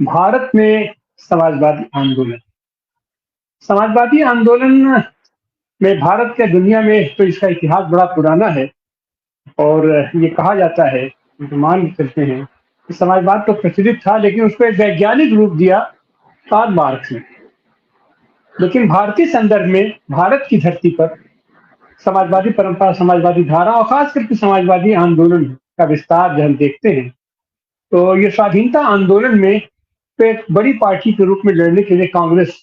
भारत में समाजवादी आंदोलन समाजवादी आंदोलन में भारत के दुनिया में तो इसका इतिहास बड़ा पुराना है। और ये कहा जाता है, जो मान के चलते हैं कि समाजवाद तो प्रचलित था, लेकिन उसको एक वैज्ञानिक रूप दिया कार्ल मार्क्स ने। लेकिन भारतीय संदर्भ में भारत की धरती पर समाजवादी परंपरा, समाजवादी धारा और खास करके समाजवादी आंदोलन का विस्तार जब हम देखते हैं, तो ये स्वाधीनता आंदोलन में तो एक बड़ी पार्टी के रूप में लड़ने के लिए कांग्रेस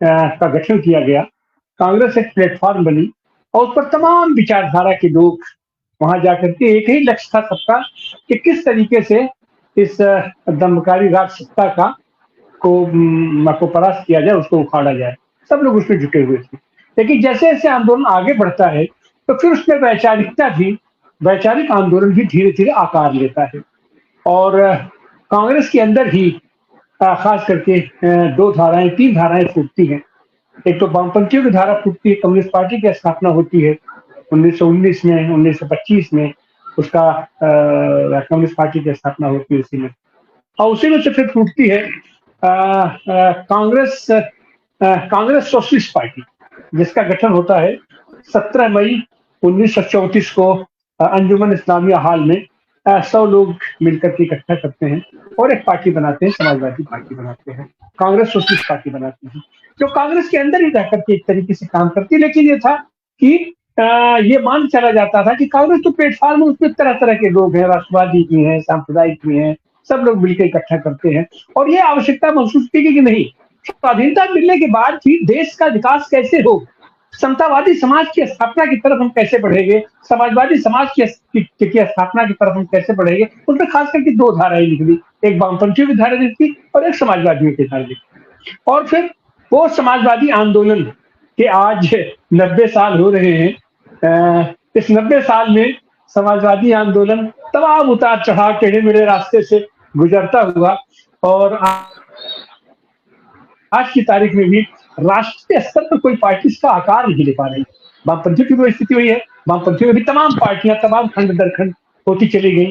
का गठन किया गया। कांग्रेस एक प्लेटफॉर्म बनी और उस पर तमाम विचारधारा के लोग वहां जाकर के एक ही लक्ष्य था सबका कि किस तरीके से इस दमकारी राज सत्ता को परास्त किया जाए, उसको उखाड़ा जाए। सब लोग उसमें जुटे हुए थे। लेकिन जैसे जैसे आंदोलन आगे बढ़ता है, तो फिर उसमें वैचारिक आंदोलन भी धीरे धीरे आकार लेता है। और कांग्रेस के अंदर ही खास करके दो धाराएं, तीन धाराएं फूटती हैं। एक तो वामपंथियों की धारा फूटती है, कम्युनिस्ट पार्टी की स्थापना होती है 1919 में, 1925 में उसका कम्युनिस्ट पार्टी की स्थापना होती है उसी में। और उसी में से फिर फूटती है कांग्रेस सोशलिस्ट पार्टी, जिसका गठन होता है 17 मई 1934 को अंजुमन इस्लामिया हॉल में। 100 लोग मिलकर के इकट्ठा करते हैं और एक पार्टी बनाते हैं, समाजवादी पार्टी बनाते हैं, कांग्रेस सोशलिस्ट पार्टी बनाते हैं, जो कांग्रेस के अंदर ही रह करके एक तरीके से काम करती है। लेकिन ये था कि ये मान चला जाता था कि कांग्रेस तो प्लेटफॉर्म है, उसमें तरह तरह के लोग हैं, राष्ट्रवादी भी हैं, सांप्रदायिक भी हैं, सब लोग मिलकर इकट्ठा करते हैं। और ये आवश्यकता महसूस की कि नहीं, स्वाधीनता मिलने के बाद भी देश का विकास कैसे हो, समतावादी समाज की स्थापना की तरफ हम कैसे बढ़ेंगे, समाजवादी समाज की स्थापना की तरफ हम कैसे बढ़ेंगे। उसमें खास करके दो धाराएं निकली, एक वामपंथियों की धारा निकली और एक समाजवादियों की धारा निकली। और फिर वो समाजवादी आंदोलन के आज 90 साल हो रहे हैं। इस 90 साल में समाजवादी आंदोलन तमाम उतार चढ़ाव, टेढ़े मेढ़े रास्ते से गुजरता हुआ और आज की तारीख में भी राष्ट्रीय स्तर पर कोई पार्टी इसका आकार नहीं ले पा रही। वामपंथियों की वो स्थिति हुई है, वामपंथियों में भी तमाम पार्टियां, तमाम खंड दर खंड होती चली गई।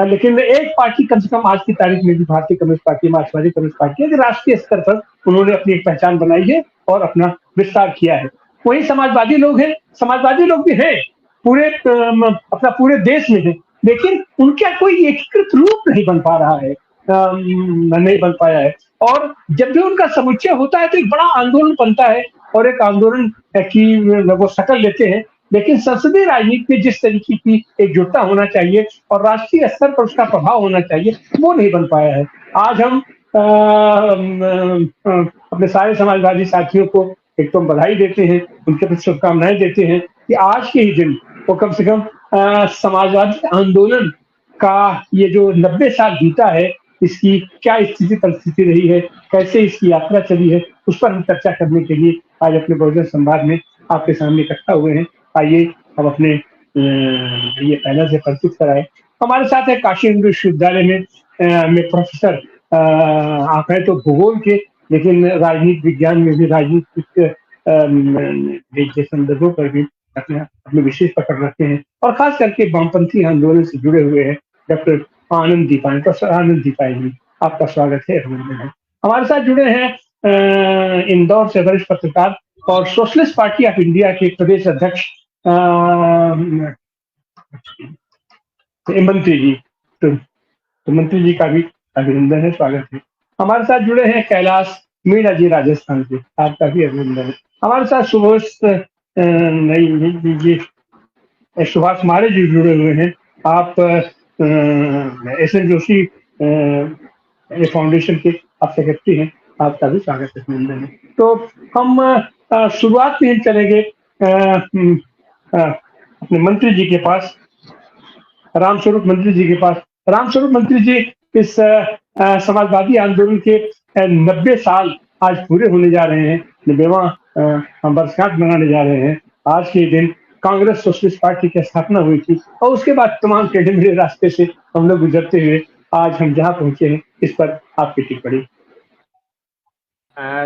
लेकिन एक पार्टी कम से कम आज की तारीख में भी भारतीय कम्युनिस्ट पार्टी, मार्क्सवादी कम्युनिस्ट पार्टी है कि राष्ट्रीय स्तर पर उन्होंने अपनी एक पहचान बनाई है और अपना विस्तार किया है। वही समाजवादी लोग हैं, समाजवादी लोग भी हैं पूरे अपना पूरे देश में है, लेकिन उनका कोई एकीकृत रूप नहीं बन पा रहा है, नहीं बन पाया है। और जब भी उनका समुच्चय होता है तो एक बड़ा आंदोलन बनता है और एक आंदोलन की वो शक्ल लेते हैं। लेकिन संसदीय राजनीति में जिस तरीके की एकजुटता होना चाहिए और राष्ट्रीय स्तर पर उसका प्रभाव होना चाहिए, वो नहीं बन पाया है। आज हम अपने सारे समाजवादी साथियों को एक तो बधाई देते हैं, उनके प्रति शुभकामनाएं देते हैं कि आज के ही दिन वो कम से कम समाजवादी आंदोलन का ये जो 90 साल बीता है, इसकी क्या स्थिति परिस्थिति रही है, कैसे इसकी यात्रा चली है, उस पर हम चर्चा करने के लिए आज अपने बहुजन संवाद में आपके सामने इकट्ठा हुए हैं। आइए हम अपने ये पैनल से परिचित कराएं। हमारे साथ है काशी हिंदू विश्वविद्यालय में प्रोफेसर, आप हैं तो भूगोल के, लेकिन राजनीति विज्ञान में भी, राजनीतिक के संदर्भों पर भी अपने विशेष पकड़ रखते हैं और खास करके वामपंथी आंदोलन से जुड़े हुए हैं डॉक्टर आनंद दीपायन। प्रोफेसर आनंद दीपायन जी, आपका स्वागत है, अभिनंदन है। हमारे साथ जुड़े हैं इंदौर से वरिष्ठ पत्रकार और सोशलिस्ट पार्टी ऑफ इंडिया के प्रदेश अध्यक्ष मंत्री जी। तो मंत्री जी का भी अभिनंदन है, स्वागत है। हमारे साथ जुड़े हैं कैलाश मीणा जी राजस्थान से, आपका भी अभिनंदन है। हमारे साथ सुभाष मारे जी जुड़े हुए हैं, आप एस.एन. जोशी फाउंडेशन के आप सेक्रेटरी हैं, आपका भी स्वागत है, अभिनंदन है। तो हम शुरुआत में चलेंगे अपने मंत्री जी के पास, रामस्वरूप मंत्री जी के पास। रामस्वरूप मंत्री जी, इस समाजवादी आंदोलन के 90 साल आज पूरे होने जा रहे हैं, 90वां वर्षगांठ मनाने जा रहे हैं। आज के दिन कांग्रेस सोशलिस्ट पार्टी की स्थापना हुई थी और उसके बाद तमाम टेढ़े मेढ़े रास्ते से हम लोग गुजरते हुए आज हम जहाँ पहुंचे हैं, इस पर आपकी टिप्पणी।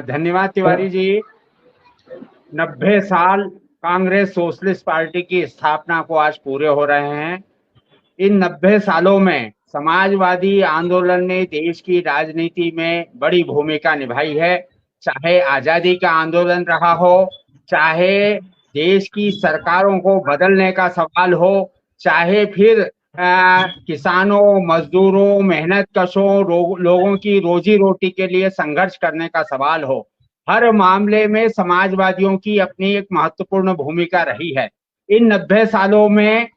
धन्यवाद तिवारी जी। 90 साल कांग्रेस सोशलिस्ट पार्टी की स्थापना को आज पूरे हो रहे हैं। इन 90 सालों में समाजवादी आंदोलन ने देश की राजनीति में बड़ी भूमिका निभाई है। चाहे आजादी का आंदोलन रहा हो, चाहे देश की सरकारों को बदलने का सवाल हो, चाहे फिर किसानों, मजदूरों, मेहनत कशों, लोगों की रोजी रोटी के लिए संघर्ष करने का सवाल हो, हर मामले में समाजवादियों की अपनी एक महत्वपूर्ण भूमिका रही है। इन 90 सालों में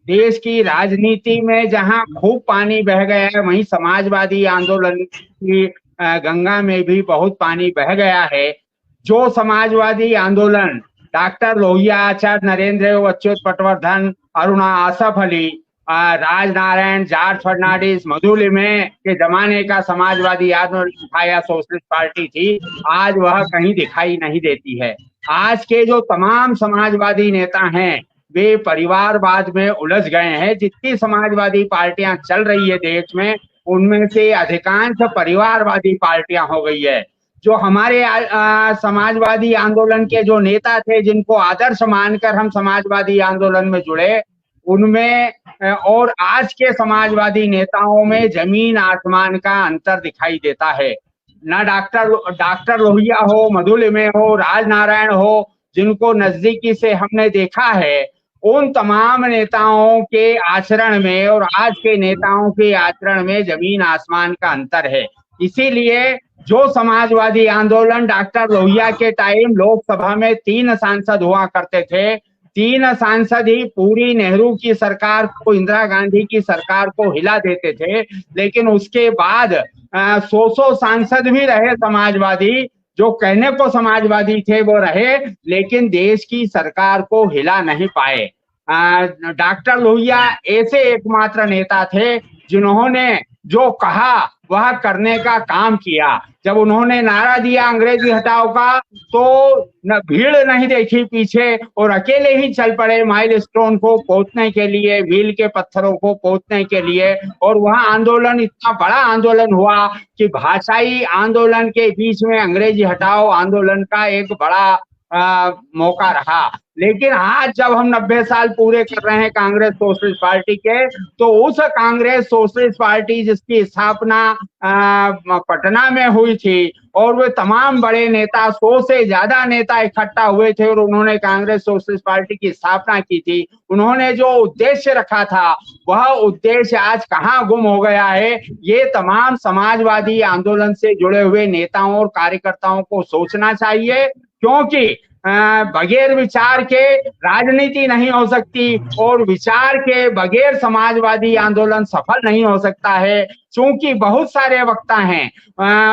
देश की राजनीति में जहां खूब पानी बह गया है, वहीं समाजवादी आंदोलन की गंगा में भी बहुत पानी बह गया है। जो समाजवादी आंदोलन डॉक्टर लोहिया, आचार्य नरेंद्र, अच्युत पटवर्धन, अरुणा आसफ अली, राजनारायण, जॉर्ज फर्नांडिस, मधु लिमये के जमाने का समाजवादी आंदोलन था या सोशलिस्ट पार्टी थी, आज वह कहीं दिखाई नहीं देती है। आज के जो तमाम समाजवादी नेता हैं वे परिवारवाद में उलझ गए हैं। जितनी समाजवादी पार्टियां चल रही है देश में, उनमें से अधिकांश परिवारवादी पार्टियां हो गई है। जो हमारे समाजवादी आंदोलन के जो नेता थे, जिनको आदर्श मानकर हम समाजवादी आंदोलन में जुड़े, उनमें और आज के समाजवादी नेताओं में जमीन आसमान का अंतर दिखाई देता है। ना डॉक्टर लोहिया हो, मधु लिमये हो, राजनारायण हो, जिनको नजदीकी से हमने देखा है, उन तमाम नेताओं के आचरण में और आज के नेताओं के आचरण में जमीन आसमान का अंतर है। इसीलिए जो समाजवादी आंदोलन डॉक्टर लोहिया के टाइम लोकसभा में 3 सांसद हुआ करते थे, 3 सांसद ही पूरी नेहरू की सरकार को, इंदिरा गांधी की सरकार को हिला देते थे। लेकिन उसके बाद 100 सांसद भी रहे समाजवादी, जो कहने को समाजवादी थे वो रहे, लेकिन देश की सरकार को हिला नहीं पाए। डॉक्टर लोहिया ऐसे एकमात्र नेता थे जिन्होंने जो कहा वह करने का काम किया। जब उन्होंने नारा दिया अंग्रेजी हटाओ का, तो न भीड़ नहीं देखी पीछे और अकेले ही चल पड़े माइलस्टोन को पोतने के लिए, मील के पत्थरों को पोतने के लिए। और वह आंदोलन इतना बड़ा आंदोलन हुआ कि भाषाई आंदोलन के बीच में अंग्रेजी हटाओ आंदोलन का एक बड़ा मौका रहा। लेकिन आज जब हम 90 साल पूरे कर रहे हैं कांग्रेस सोशलिस्ट पार्टी के, तो उस कांग्रेस सोशलिस्ट पार्टी जिसकी स्थापना पटना में हुई थी और वे तमाम बड़े नेता, 100 से ज्यादा नेता इकट्ठा हुए थे और उन्होंने कांग्रेस सोशलिस्ट पार्टी की स्थापना की थी। उन्होंने जो उद्देश्य रखा था वह उद्देश्य आज कहाँ गुम हो गया है, ये तमाम समाजवादी आंदोलन से जुड़े हुए नेताओं और कार्यकर्ताओं को सोचना चाहिए। क्योंकि बगैर विचार के राजनीति नहीं हो सकती और विचार के बगैर समाजवादी आंदोलन सफल नहीं हो सकता है। चूंकि बहुत सारे वक्ता हैं,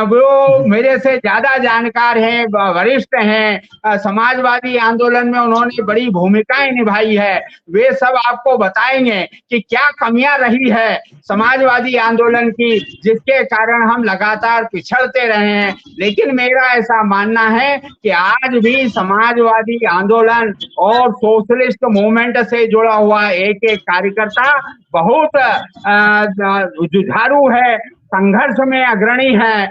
वो मेरे से ज्यादा जानकार हैं, वरिष्ठ हैं, समाजवादी आंदोलन में उन्होंने बड़ी भूमिकाएं निभाई है, वे सब आपको बताएंगे कि क्या कमियां रही है समाजवादी आंदोलन की, जिसके कारण हम लगातार पिछड़ते रहे हैं। लेकिन मेरा ऐसा मानना है कि आज भी समाजवादी आंदोलन और सोशलिस्ट मूवमेंट से जुड़ा हुआ एक एक कार्यकर्ता बहुत जुझारू है, संघर्ष में अग्रणी है।